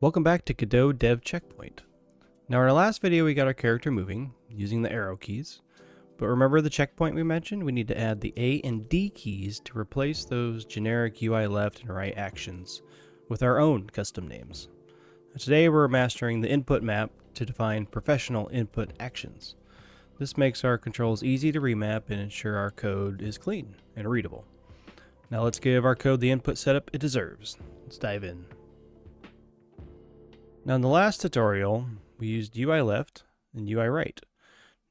Welcome back to Godot Dev Checkpoint. Now in our last video we got our character moving using the arrow keys, but remember the checkpoint we mentioned? We need to add the A and D keys to replace those generic UI left and right actions with our own custom names. Today we're mastering the input map to define professional input actions. This makes our controls easy to remap and ensure our code is clean and readable. Now let's give our code the input setup it deserves. Let's dive in. Now in the last tutorial, we used UI left and UI right.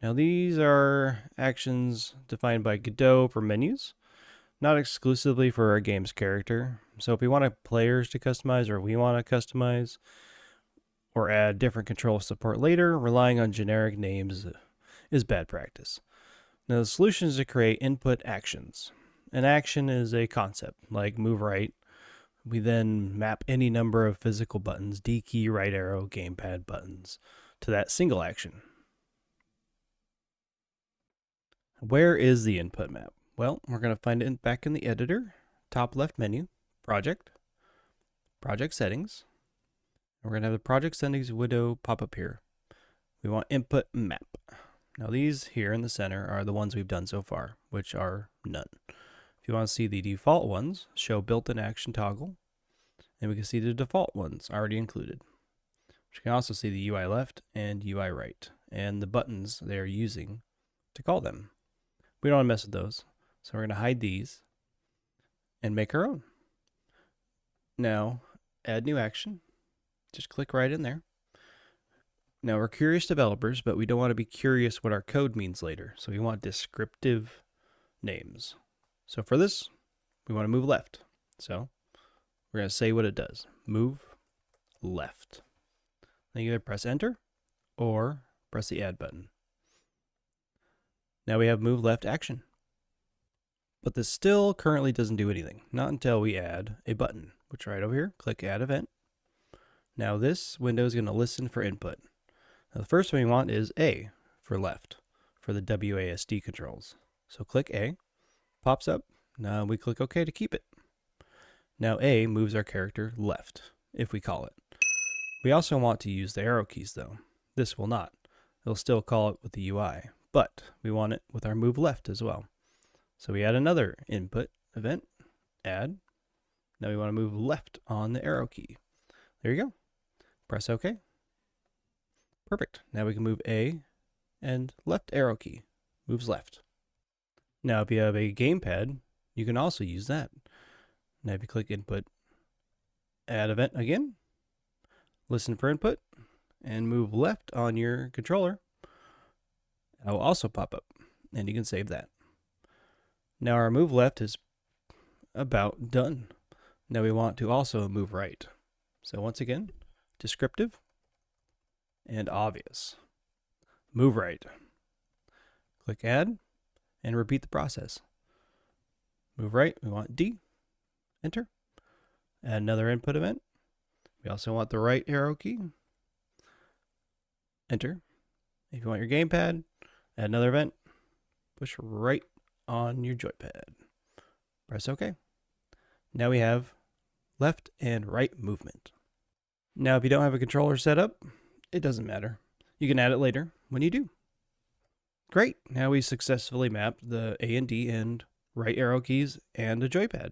Now these are actions defined by Godot for menus, not exclusively for our game's character. So if we want players to customize or we want to customize or add different control support later, relying on generic names is bad practice. Now the solution is to create input actions. An action is a concept like move right. We then map any number of physical buttons, D key, right arrow, gamepad buttons, to that single action. Where is the input map? Well, we're going to find it back in the editor, top left menu, project settings. We're going to have the project settings window pop up here. We want input map. Now these here in the center are the ones we've done so far, which are none. If you want to see the default ones, show built-in action toggle, and we can see the default ones already included. We can also see the UI left and UI right, and the buttons they are using to call them. We don't want to mess with those, so we're going to hide these and make our own. Now, add new action. Just click right in there. Now we're curious developers, but we don't want to be curious what our code means later, so we want descriptive names. So for this, we want to move left. So we're going to say what it does. Move left. Then you either press enter or press the add button. Now we have move left action. But this still currently doesn't do anything. Not until we add a button, which right over here, click add event. Now this window is going to listen for input. Now the first one we want is A for left for the WASD controls. So click A. Pops up. Now we click OK to keep it. Now A moves our character left, if we call it. We also want to use the arrow keys though. This will not. It'll still call it with the UI, but we want it with our move left as well. So we add another input event, add. Now we want to move left on the arrow key. There you go. Press OK. Perfect. Now we can move A and left arrow key moves left. Now, if you have a gamepad, you can also use that. Now, if you click input, add event again, listen for input, and move left on your controller, that will also pop up, and you can save that. Now, our move left is about done. Now, we want to also move right. So, once again, descriptive and obvious. Move right. Click add. And repeat the process. Move right, we want D, enter. Add another input event. We also want the right arrow key, enter. If you want your gamepad, add another event, push right on your joypad. Press OK. Now we have left and right movement. Now if you don't have a controller set up, it doesn't matter. You can add it later when you do. Great, now we successfully mapped the A and D and right arrow keys and a joypad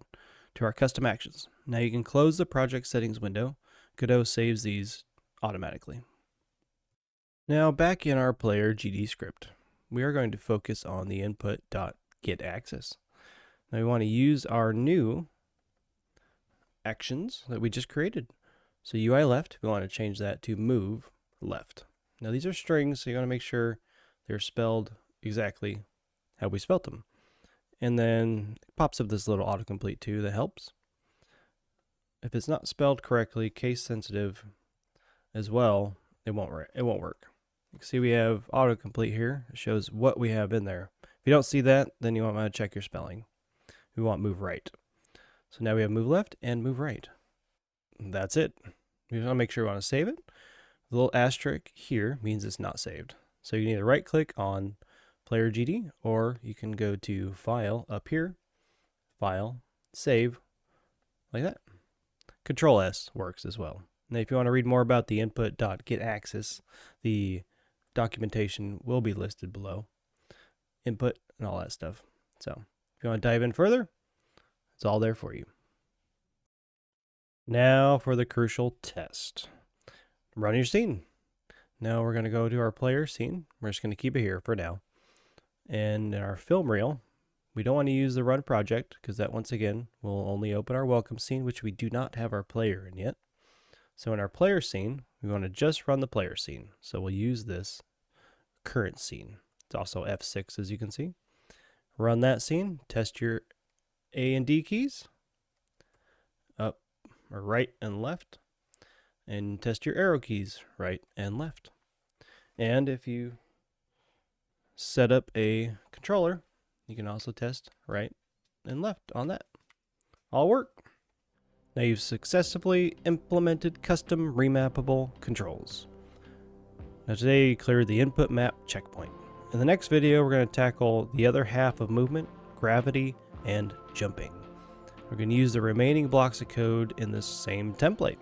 to our custom actions. Now you can close the project settings window. Godot saves these automatically. Now back in our player GD script, we are going to focus on the input.getAccess. Now we want to use our new actions that we just created. So UI left, we want to change that to move left. Now these are strings, so you want to make sure they're spelled exactly how we spelt them. And then it pops up this little autocomplete too that helps. If it's not spelled correctly, case sensitive as well, it won't work. You can see we have autocomplete here. It shows what we have in there. If you don't see that, then you want to check your spelling. We want move right. So now we have move left and move right. That's it. We want to make sure we want to save it. The little asterisk here means it's not saved. So you can either right click on player GD or you can go to file up here, file, save, like that. Control S works as well. Now, if you want to read more about the input.getAxis, the documentation will be listed below. Input and all that stuff. So if you want to dive in further, it's all there for you. Now for the crucial test. Run your scene. Now we're going to go to our player scene. We're just going to keep it here for now. And in our film reel, we don't want to use the run project because that once again will only open our welcome scene, which we do not have our player in yet. So in our player scene, we want to just run the player scene. So we'll use this current scene. It's also F6 as you can see. Run that scene, test your A and D keys, up or right and left, and test your arrow keys, right and left. And if you set up a controller, you can also test right and left on that. All work. Now you've successfully implemented custom remappable controls. Now today you cleared the input map checkpoint. In the next video we're going to tackle the other half of movement, gravity, and jumping. We're going to use the remaining blocks of code in this same template.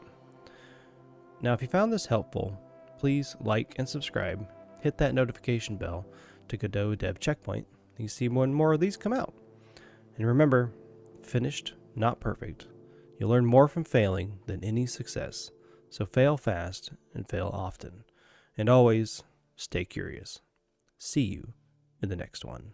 Now if you found this helpful, please like and subscribe, hit that notification bell to Godot Dev Checkpoint. You can see more and more of these come out. And remember, finished, not perfect. You'll learn more from failing than any success. So fail fast and fail often. And always stay curious. See you in the next one.